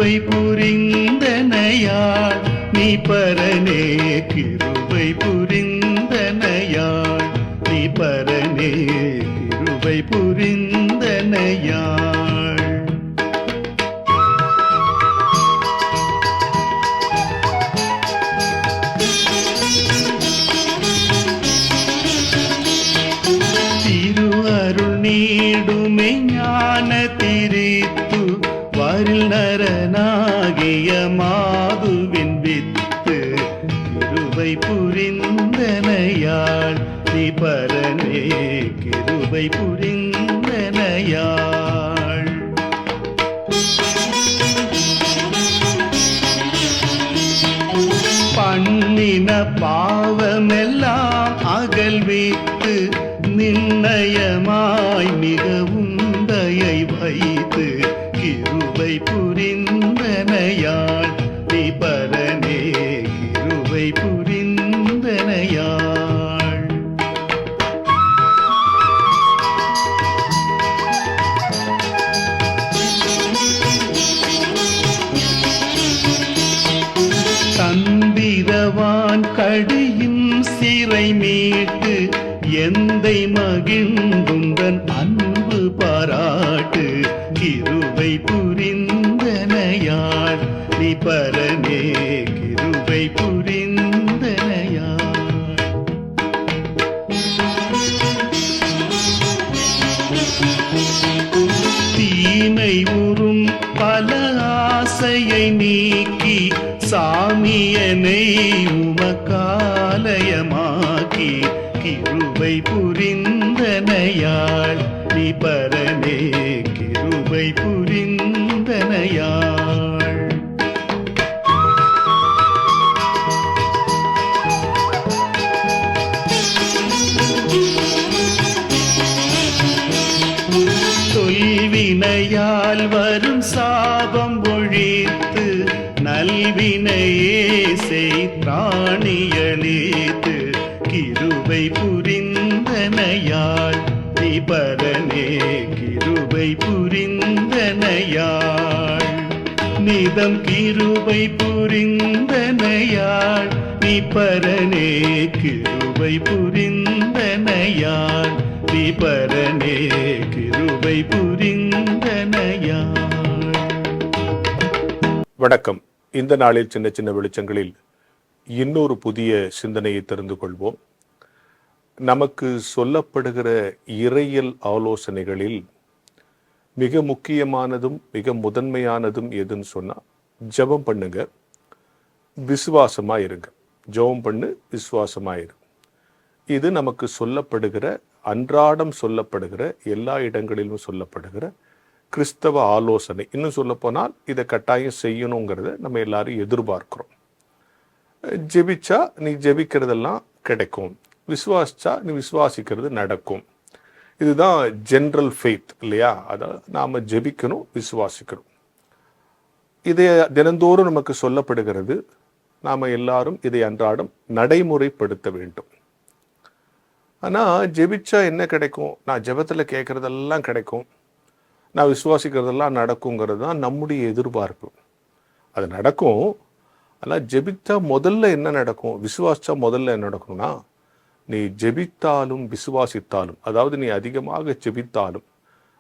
கிருபை புரிந்தனையாள் நீ பரனே கிருபை புரிந்தனையாள் நீ பரனே கிருபை புரிந்தனையாள். நீடுமை ஞான திரித்து வரில் நரனாகிய மாதுவின் வித்து கிருபை புரிந்தனையாள் நீ பரனே கிருபை புரிந்தனையாள். பண்ணின பாவமெல்லாம் அகல்வித்து நிர்ணயமாய் மிகவும் தயை வைத்து கிருபை புரிந்தனையாள் நீ பரனே கிருபை புரிந்தனையாள். தந்திரவான் கடியின் சிறை மீட்டு எந்தை மகிழ்ந்துந்தன் அன்பு பாராட்டு கிருபை புரிந்தனையாள் நீ பரனே கிருபை புரிந்தனையாள். தீமை உறும் பல ஆசையை நீக்கி சாமியனை உமக்காலயமாக்கி கிருபை புரிந்தனையாள் நீ பரனே கிருபை புரிந்தனையாள். தொல்வினையால் வரும் சாபம் ஒழித்து நல்வினையே செய்தாணியளித்து கிருபை புரிந்தனையாள் நீ பரனே கிருபை புரிந்தனையாள். நிதம் கிருபை புரிந்தனையாள் நீ பரனே கிருபை புரிந்தனையாள் நீ பரனே கிருபை புரிந்தனையாள். வணக்கம். இந்த நாளில் சின்ன சின்ன வெளிச்சங்களில் இன்னொரு புதிய சிந்தனையை தெரிந்து கொள்வோம். நமக்கு சொல்லப்படுகிற இறையியல் ஆலோசனைகளில் மிக முக்கியமானதும் மிக முதன்மையானதும் எதுன்னு சொன்னால் ஜெபம் பண்ணுங்க, விசுவாசமாக இருங்க. ஜெபம் பண்ணு, விசுவாசமாக இருங்க. இது நமக்கு சொல்லப்படுகிற, அன்றாடம் சொல்லப்படுகிற, எல்லா இடங்களிலும் சொல்லப்படுகிற கிறிஸ்தவ ஆலோசனை. இன்னும் சொல்லப்போனால் இதை கட்டாயம் செய்யணுங்கிறத நம்ம எல்லாரும் எதிர்பார்க்கிறோம். ஜெபிச்சா நீ ஜெபிக்கிறதெல்லாம் கிடைக்கும், விசுவாசிச்சா நீ விசுவாசிக்கிறது நடக்கும். இதுதான் ஜென்ரல் ஃபெய்த் இல்லையா? அதாவது நாம் ஜெபிக்கணும், விசுவாசிக்கணும். இதை தினந்தோறும் நமக்கு சொல்லப்படுகிறது. நாம் எல்லாரும் இதை அன்றாடம் நடைமுறைப்படுத்த வேண்டும். ஆனால் ஜெபிச்சா என்ன கிடைக்கும்? நான் ஜெபத்தில் கேட்குறதெல்லாம் கிடைக்கும், நான் விசுவாசிக்கிறதெல்லாம் நடக்குங்கிறது தான் நம்முடைய எதிர்பார்ப்பு. அது நடக்கும். ஆனால் ஜெபித்தா முதல்ல என்ன நடக்கும், விசுவாசிச்சா முதல்ல என்ன நடக்கும்னா, நீ ஜெபித்தாலும் விசுவாசித்தாலும், அதாவது நீ அதிகமாக ஜெபித்தாலும்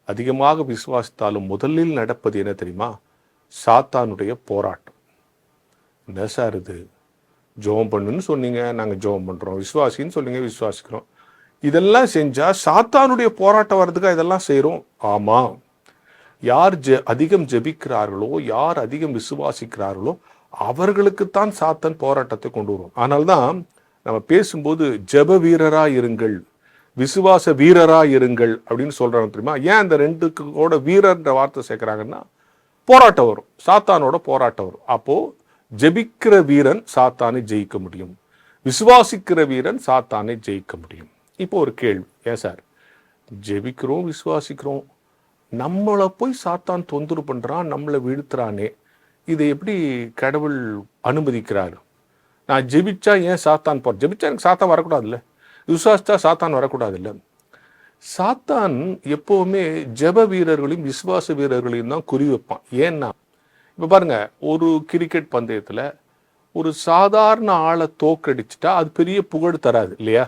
அதிகமாக விசுவாசித்தாலும் முதலில் நடப்பது என்ன தெரியுமா? சாத்தானுடைய போராட்டம். என்ன சார் இது? ஜெபம் பண்ணுன்னு சொன்னீங்க, நாங்கள் ஜெபம் பண்ணுறோம். விசுவாசின்னு சொன்னீங்க, விசுவாசிக்கிறோம். இதெல்லாம் செஞ்சால் சாத்தானுடைய போராட்டம் வர்றதுக்காக இதெல்லாம் செய்கிறோம். ஆமாம். யார் அதிகம் ஜெபிக்கிறார்களோ, யார் அதிகம் விசுவாசிக்கிறார்களோ அவர்களுக்குத்தான் சாத்தான் போராட்டத்தை கொண்டு வரும். ஆனால்தான் நம்ம பேசும்போது ஜெப வீரரா இருங்கள், விசுவாச வீரரா இருங்கள் அப்படின்னு சொல்றாங்க தெரியுமா? ஏன் அந்த ரெண்டுக்கோட வீரர்ன்ற வார்த்தை சேர்க்கிறாங்கன்னா, போராட்டம் வரும், சாத்தானோட போராட்டம் வரும். அப்போ ஜெபிக்கிற வீரன் சாத்தானை ஜெயிக்க முடியும், விசுவாசிக்கிற வீரன் சாத்தானை ஜெயிக்க முடியும். இப்போ ஒரு கேள்வி, ஏன் சார் ஜெபிக்கிறோம் விசுவாசிக்கிறோம், நம்மளை போய் சாத்தான் தொந்தரவு பண்றான், நம்மளை வீழ்த்துறானே, இதை எப்படி கடவுள் அனுமதிக்கிறாரு? நான் ஜெபிச்சா ஏன் சாத்தான் ஜெபிச்சா எனக்கு சாத்தான் வரக்கூடாது இல்லை, விசுவாசிச்சா சாத்தான் வரக்கூடாது இல்லை. சாத்தான் எப்பவுமே ஜெப வீரர்களையும் விசுவாச வீரர்களையும் தான் குறி வைப்பான். ஏன்னா இப்போ பாருங்க, ஒரு கிரிக்கெட் பந்தயத்தில் ஒரு சாதாரண ஆளை தோக்கடிச்சிட்டா அது பெரிய புகழ் தராது இல்லையா?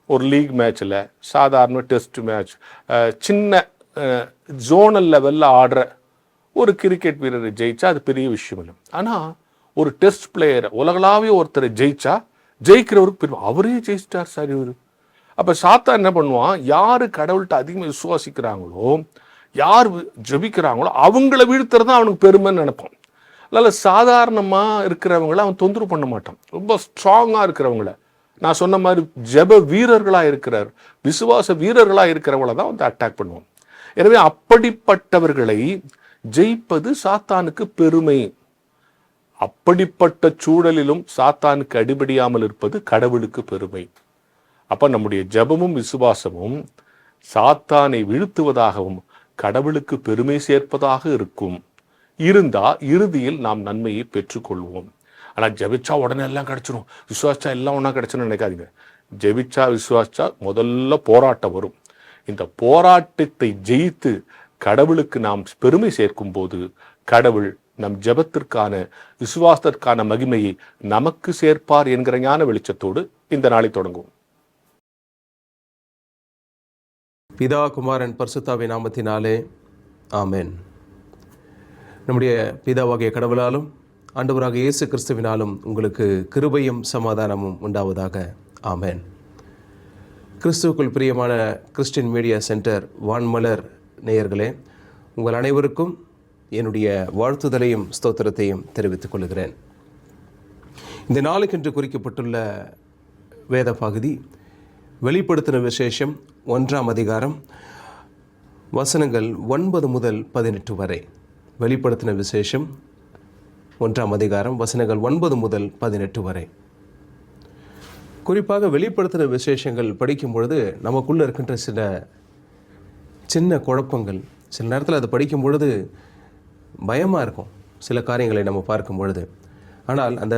ஒரு லீக் மேட்ச்சில், சாதாரண டெஸ்ட் மேட்ச், சின்ன ஜோனல் லெவலில் ஆடுற ஒரு கிரிக்கெட் வீரரை ஜெயிச்சா அது பெரிய விஷயம் இல்லை. ஆனால் ஒரு டெஸ்ட் பிளேயரை உலகளாவிய ஒருத்தரை ஜெயிச்சா ஜெயிக்கிறவருக்கு பெரிய, அவரே ஜெயிச்சிட்டார் சார் இவர். அப்போ சாத்தான் என்ன பண்ணுவான், யார் கடவுள்கிட்ட அதிகமாக விசுவாசிக்கிறாங்களோ, யார் ஜெபிக்கிறாங்களோ அவங்கள வீழ்த்துறது தான் அவனுக்கு பெருமைன்னு நினைப்பான். அதனால் சாதாரணமாக இருக்கிறவங்கள அவன் தொந்தரவு பண்ண மாட்டான். ரொம்ப ஸ்ட்ராங்காக இருக்கிறவங்கள, நான் சொன்ன மாதிரி ஜெப வீரர்களாக இருக்கிறார், விசுவாச வீரர்களாக இருக்கிறவங்கள தான் வந்து அட்டாக் பண்ணுவான். எனவே அப்படிப்பட்டவர்களை ஜெயிப்பது சாத்தானுக்கு பெருமை. அப்படிப்பட்ட சூழலிலும் சாத்தானுக்கு அடிபடியாமல் இருப்பது கடவுளுக்கு பெருமை. அப்ப நம்முடைய ஜெபமும் விசுவாசமும் சாத்தானை வீழ்த்துவதாகவும் கடவுளுக்கு பெருமை சேர்ப்பதாக இருக்கும். இருந்தா இறுதியில் நாம் நன்மையை பெற்றுக்கொள்வோம். ஆனா ஜெபிச்சா உடனே எல்லாம் கிடைச்சிடும், விசுவாசா எல்லாம் ஒன்றா கிடைச்சிடும் நினைக்காதீங்க. ஜெபிச்சா விசுவாசா முதல்ல போராட்டம் வரும். இந்த போராட்டத்தை ஜெயித்து கடவுளுக்கு நாம் பெருமை சேர்க்கும் போது கடவுள் நம் ஜெபத்திற்கான விசுவாசத்திற்கான மகிமையை நமக்கு சேர்ப்பார் என்கிற ஞான வெளிச்சத்தோடு இந்த நாளை தொடங்குவோம். பிதா குமாரன் பரிசுத்தாவின் நாமத்தினாலே ஆமென். நம்முடைய பிதாவாகிய கடவுளாலும் ஆண்டவராக இயேசு கிறிஸ்துவினாலும் உங்களுக்கு கிருபையும் சமாதானமும் உண்டாவதாக. ஆமென். கிறிஸ்துவுக்குள் பிரியமான கிறிஸ்டின் மீடியா சென்டர் வான்மலர் நேயர்களே, உங்கள் அனைவருக்கும் என்னுடைய வாழ்த்துதலையும் ஸ்தோத்திரத்தையும் தெரிவித்துக் கொள்கிறேன். இந்த நாளுக்கென்று குறிக்கப்பட்டுள்ள வேத பகுதி வெளிப்படுத்தின விசேஷம் 1ஆம் அதிகாரம் வசனங்கள் 9 முதல் 18 வரை. வெளிப்படுத்தின விசேஷம் 1ஆம் அதிகாரம் வசனங்கள் 9 முதல் 18 வரை. குறிப்பாக வெளிப்படுத்தின விசேஷங்கள் படிக்கும் பொழுது நமக்குள்ளே இருக்கின்ற சில சின்ன குழப்பங்கள், சில நேரத்தில் அதை படிக்கும் பொழுது பயமாக இருக்கும் சில காரியங்களை நம்ம பார்க்கும் பொழுது. ஆனால் அந்த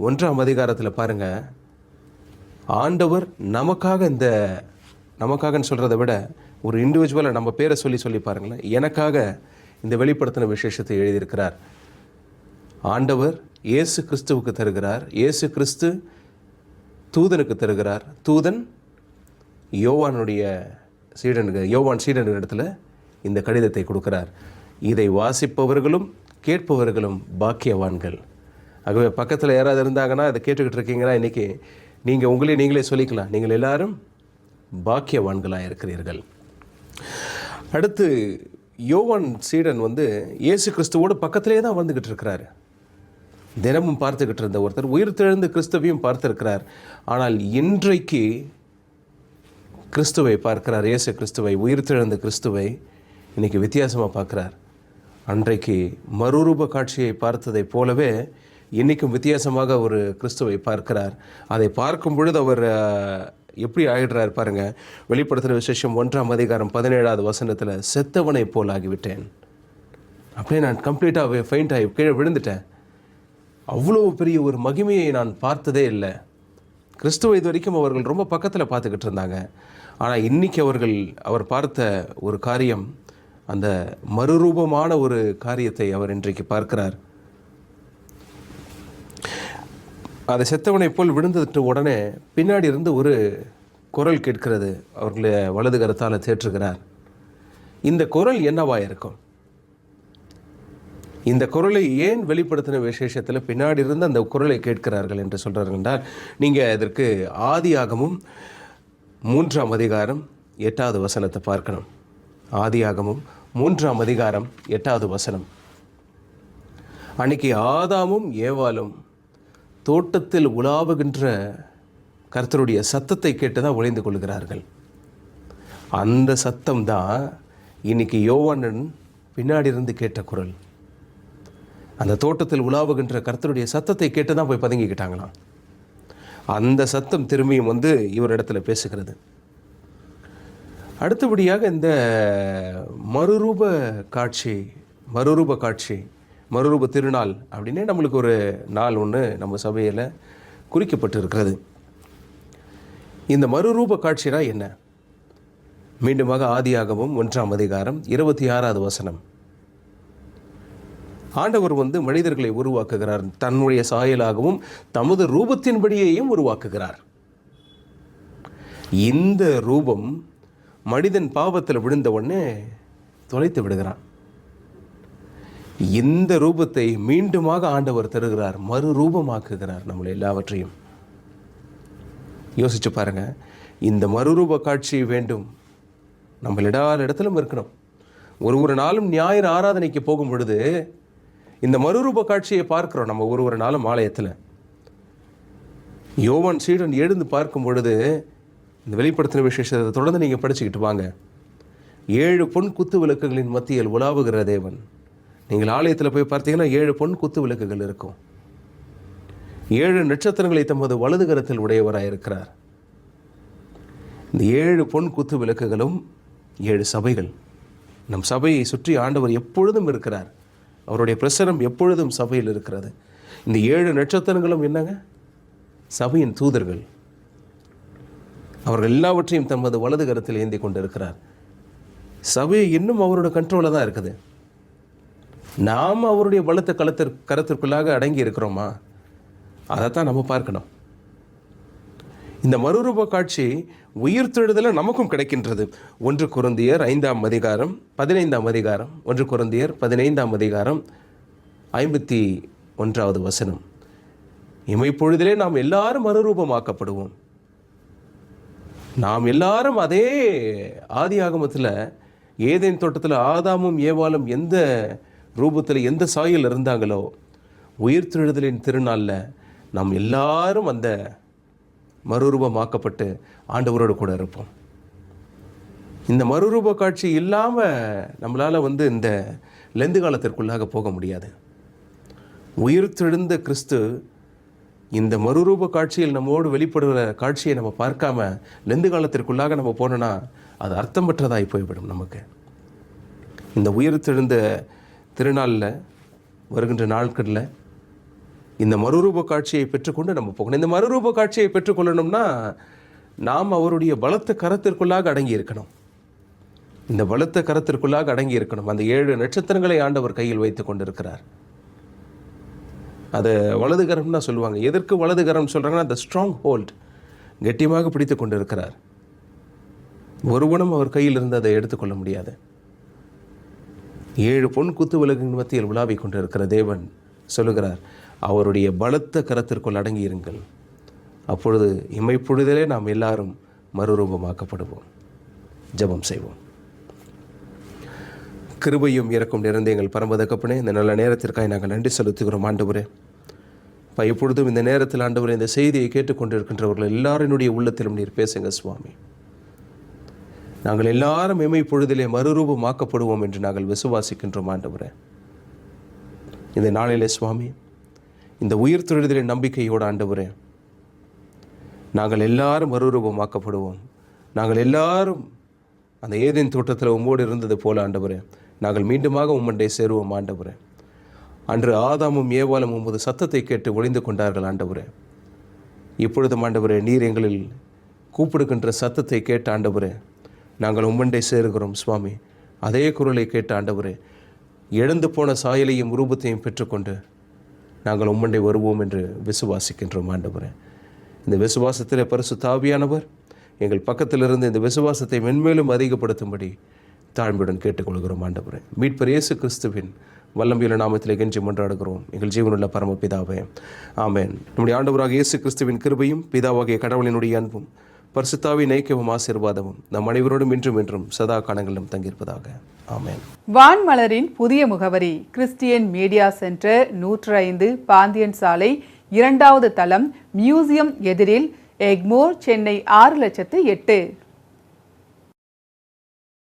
1ஆம் அதிகாரத்தில் பாருங்கள், ஆண்டவர் நமக்காகன்னு சொல்கிறத விட ஒரு இண்டிவிஜுவலை நம்ம பேரை சொல்லி பாருங்களேன், எனக்காக இந்த வெளிப்படுத்தின விசேஷத்தை எழுதியிருக்கிறார். ஆண்டவர் இயேசு கிறிஸ்துவுக்கு தருகிறார், இயேசு கிறிஸ்து தூதனுக்கு தருகிறார், தூதன் யோவான் சீடனுக்கு இடத்துல இந்த கடிதத்தை கொடுக்கிறார். இதை வாசிப்பவர்களும் கேட்பவர்களும் பாக்கியவான்கள். ஆகவே பக்கத்தில் யாராவது இருந்தாங்கன்னா இதை கேட்டுக்கிட்டு இருக்கீங்கன்னா இன்றைக்கி நீங்கள் நீங்களே சொல்லிக்கலாம், நீங்கள் எல்லாரும் பாக்கியவான்களாக இருக்கிறீர்கள். அடுத்து யோவான் சீடன் இயேசு கிறிஸ்துவோடு பக்கத்திலே தான் வந்துக்கிட்டு இருக்கிறார். தினமும் பார்த்துக்கிட்டு இருந்த ஒருத்தர் உயிர்த்தெழுந்த கிறிஸ்துவையும் பார்த்துருக்கிறார். ஆனால் இன்றைக்கு கிறிஸ்துவை பார்க்கிறார், இயேசு கிறிஸ்துவை, உயிர்த்தெழுந்த கிறிஸ்துவை இன்றைக்கி வித்தியாசமாக பார்க்குறார். அன்றைக்கு மறுரூப காட்சியை பார்த்ததை போலவே இன்றைக்கும் வித்தியாசமாக ஒரு கிறிஸ்துவை பார்க்கிறார். அதை பார்க்கும் பொழுது அவர் எப்படி ஆகிடுறார் பாருங்கள். வெளிப்படுத்தின விசேஷம் 1ஆம் அதிகாரம் 17வது வசனத்தில், செத்தவனை போல் ஆகிவிட்டேன். அப்படியே நான் கம்ப்ளீட்டாக ஃபெயிண்ட் ஆகி கீழே விழுந்துட்டேன். அவ்வளோ பெரிய ஒரு மகிமையை நான் பார்த்ததே இல்லை. கிறிஸ்துவ இது வரைக்கும் அவர்கள் ரொம்ப பக்கத்தில் பார்த்துக்கிட்டு இருந்தாங்க. ஆனால் இன்றைக்கி அவர் பார்த்த ஒரு காரியம், அந்த மறுரூபமான ஒரு காரியத்தை அவர் இன்றைக்கு பார்க்கிறார். அதை செத்தவனை போல் விழுந்துட்டு உடனே பின்னாடி இருந்து ஒரு குரல் கேட்கிறது. அவர்களை வலது கரத்தால் தேற்றுகிறார். இந்த குரல் என்னவாக இருக்கும்? இந்த குரலை ஏன் வெளிப்படுத்தின விசேஷத்தில் பின்னாடி இருந்து அந்த குரலை கேட்கிறார்கள் என்று சொல்கிறார்கள் என்றால், நீங்கள் இதற்கு ஆதியாகமும் 3ஆம் அதிகாரம் 8வது வசனத்தை பார்க்கணும். ஆதியாகமும் 3ஆம் அதிகாரம் 8வது வசனம். அன்னைக்கு ஆதாமும் ஏவாளும் தோட்டத்தில் உலாவுகின்ற கர்த்தருடைய சத்தத்தை கேட்டு தான் ஒளிந்து கொள்கிறார்கள். அந்த சத்தம் தான் இன்னைக்கு யோவானன் பின்னாடி இருந்து கேட்ட குரல். அந்த தோட்டத்தில் உலாவுகின்ற கர்த்தருடைய சத்தத்தை கேட்டு தான் போய் பதுங்கிக்கிட்டாங்களாம். அந்த சத்தம் திரும்பியும் இவரிடத்துல பேசுகிறது. அடுத்தபடியாக இந்த மறுரூப காட்சி, மறுரூப திருநாள் அப்படின்னே நம்மளுக்கு ஒரு நாள் ஒன்று நம்ம சபையில் குறிக்கப்பட்டு இருக்கிறது. இந்த மறுரூப காட்சினா என்ன? மீண்டுமாக ஆதியாகமம் 1ஆம் அதிகாரம் 26வது வசனம். ஆண்டவர் மனிதர்களை உருவாக்குகிறார், தன்னுடைய சாயலாகவும் தமது ரூபத்தின்படியையும் உருவாக்குகிறார். இந்த ரூபம் மனிதன் பாவத்தில் விழுந்த உடனே தொலைத்து விடுகிறான். இந்த ரூபத்தை மீண்டுமாக ஆண்டவர் தருகிறார், மறுரூபமாக்குகிறார் நம்மளை எல்லாவற்றையும். யோசிச்சு பாருங்க, இந்த மறுரூப காட்சி வேண்டும், நம்ம எல்லா இடத்திலும் இருக்கணும். ஒரு நாளும் ஞாயிறு ஆராதனைக்கு போகும் பொழுது இந்த மறுரூப காட்சியை பார்க்கிறோம். நம்ம ஒரு நாளும் ஆலயத்தில் யோவான் சீடன் எழுந்து பார்க்கும் பொழுது இந்த வெளிப்படுத்தின விசேஷத்தை தொடர்ந்து நீங்கள் படிச்சுக்கிட்டு வாங்க. 7 பொன் குத்து விளக்குகளின் மத்தியில் உலாவுகிற தேவன். நீங்கள் ஆலயத்தில் போய் பார்த்தீங்கன்னா 7 பொன் குத்து விளக்குகள் இருக்கும். 7 நட்சத்திரங்களை தமது வலது கரத்தில் உடையவராயிருக்கிறார். இந்த 7 பொன் குத்து விளக்குகளும் 7 சபைகள். நம் சபையை சுற்றி ஆண்டவர் எப்பொழுதும் இருக்கிறார். அவருடைய பிரசனம் எப்பொழுதும் சபையில் இருக்கிறது. இந்த 7 நட்சத்திரங்களும் என்னங்க? சபையின் தூதர்கள். அவர்கள் எல்லாவற்றையும் தமது வலது கரத்தில் ஏந்தி கொண்டு இருக்கிறார். சபை இன்னும் அவரோட கண்ட்ரோலில் தான் இருக்குது. நாம் அவருடைய பலத்த கரத்திற்குள்ளாக அடங்கி இருக்கிறோமா? அதைத்தான் நம்ம பார்க்கணும். இந்த மறுரூப காட்சி உயிர்த்தெழுதல நமக்கும் கிடைக்கின்றது. 1 கொரிந்தியர் 5ஆம் அதிகாரம் 15ஆம் அதிகாரம் 1 கொரிந்தியர் 15ஆம் அதிகாரம் 51வது வசனம். இமைப்பொழுதிலே நாம் எல்லாரும் மறுரூபமாக்கப்படுவோம். நாம் எல்லாரும் அதே ஆதி ஆகமத்தில் ஏதேன் தோட்டத்தில் ஆதாமும் ஏவாளும் எந்த ரூபத்தில் எந்த சாயல் இருந்தாங்களோ, உயிர்த்தெழுதலின் திருநாளில் நாம் எல்லாரும் அந்த மறுரூபமாக்கப்பட்டு ஆண்டவரோடு கூட இருப்போம். இந்த மறுரூப காட்சி இல்லாமல் நம்மளால் இந்த லெந்து காலத்திற்குள்ளாக போக முடியாது. உயிர்த்தெழுந்த கிறிஸ்து இந்த மறுரூப காட்சியில் நம்மோடு வெளிப்படுகிற காட்சியை நம்ம பார்க்காம லெந்து காலத்திற்குள்ளாக நம்ம போனோன்னா அது அர்த்தமற்றதாகி போய்விடும் நமக்கு. இந்த உயிர்த்தெழுந்த திருநாளில் வருகின்ற நாட்களில் இந்த மறுரூப காட்சியை பெற்றுக்கொண்டு நம்ம போகணும். இந்த மறுரூப காட்சியை பெற்றுக்கொள்ளணும்னா நாம் அவருடைய பலத்த கரத்திற்குள்ளாக அடங்கி இருக்கணும். இந்த பலத்த கரத்திற்குள்ளாக அடங்கி இருக்கணும். அந்த 7 நட்சத்திரங்களை ஆண்டவர் கையில் வைத்து கொண்டிருக்கிறார். அதை வலதுகரம் தான் சொல்லுவாங்க. எதற்கு வலதுகரம் சொல்கிறாங்கன்னா, அந்த ஸ்ட்ராங் ஹோல்ட், கெட்டியமாக பிடித்து கொண்டு இருக்கிறார். ஒருவனும் அவர் கையில் இருந்து அதை எடுத்துக்கொள்ள முடியாது. 7 பொன் குத்து விளக்கின் மத்தியில் உலாவிக் கொண்டு இருக்கிற தேவன் சொல்லுகிறார், அவருடைய பலத்த கரத்திற்குள் அடங்கி இருங்கள். அப்பொழுது இமைப்பொழுதிலே நாம் எல்லாரும் மறுரூபமாக்கப்படுவோம். ஜெபம் செய்வோம். கிருபையும் இரக்கம் நிறைந்த எங்கள் பரமதகப்பனே, இந்த நல்ல நேரத்திற்காக நாங்கள் நன்றி செலுத்துகிறோம் ஆண்டவரே. எப்பொழுதும் இந்த நேரத்தில் ஆண்டவரே, இந்த செய்தியை கேட்டுக்கொண்டிருக்கின்றவர்கள் எல்லாரினுடைய உள்ளத்திலும் நீர் பேசுங்க சுவாமி. நாங்கள் எல்லாரும் இமைப்பொழுதிலே மறுரூபமாக்கப்படுவோம் என்று நாங்கள் விசுவாசிக்கின்றோம் ஆண்டவரே. இந்த நாளிலே சுவாமி, இந்த உயிர்த்தெழுதலின் நம்பிக்கையோடு ஆண்டவரே, நாங்கள் எல்லாரும் மறுரூபமாக்கப்படுவோம். நாங்கள் எல்லாரும் அந்த ஏதேன் தோட்டத்தில் உம்மோடு இருந்தது போல ஆண்டவரே, நாங்கள் மீண்டுமாக உம்மண்டை சேருவோம் ஆண்டவரே. அன்று ஆதாமும் ஏவாளும் உமது சத்தத்தை கேட்டு ஒளிந்து கொண்டார்கள் ஆண்டவரே. இப்பொழுதும் ஆண்டவரே, நீர் எங்களில் கூப்பிடுகின்ற சத்தத்தை கேட்ட ஆண்டவரே, நாங்கள் உம்மண்டை சேருகிறோம் சுவாமி. அதே குரலை கேட்ட ஆண்டவரே, இழந்து போன சாயலையும் ரூபத்தையும் பெற்றுக்கொண்டு நாங்கள் உம்மண்டை வருவோம் என்று விசுவாசிக்கின்றோம் ஆண்டவரே. இந்த விசுவாசத்தில் பரிசுத்த ஆவியானவர் எங்கள் பக்கத்திலிருந்து இந்த விசுவாசத்தை மென்மேலும் அதிகப்படுத்தும்படி தாழ்மையுடன் கேட்டுக்கொள்கிறோம் ஆண்டவரே. மீட்பர் இயேசு கிறிஸ்துவின் வல்லமையுள்ள நாமத்திலே கெஞ்சி மன்றாடுகிறோம் எங்கள் ஜீவனுள்ள பரமபிதாவே, ஆமென். நம்முடைய ஆண்டவராக இயேசு கிறிஸ்துவின் கிருபையும் பிதாவாகிய கடவுளினுடைய அன்பும் பரிசுத்தாவின் ஐக்கியமும் ஆசீர்வாதமும் நம் அனைவரோடும் இன்றும் என்றும் சதா காலங்களிலும் தங்கியிருப்பதாக. ஆமென். வான்மலரின் புதிய முகவரி: கிறிஸ்டியன் மீடியா சென்டர், 105 பாந்தியன் சாலை, 2வது தளம், மியூசியம் எதிரில், எக்மோர், சென்னை 6,00,008.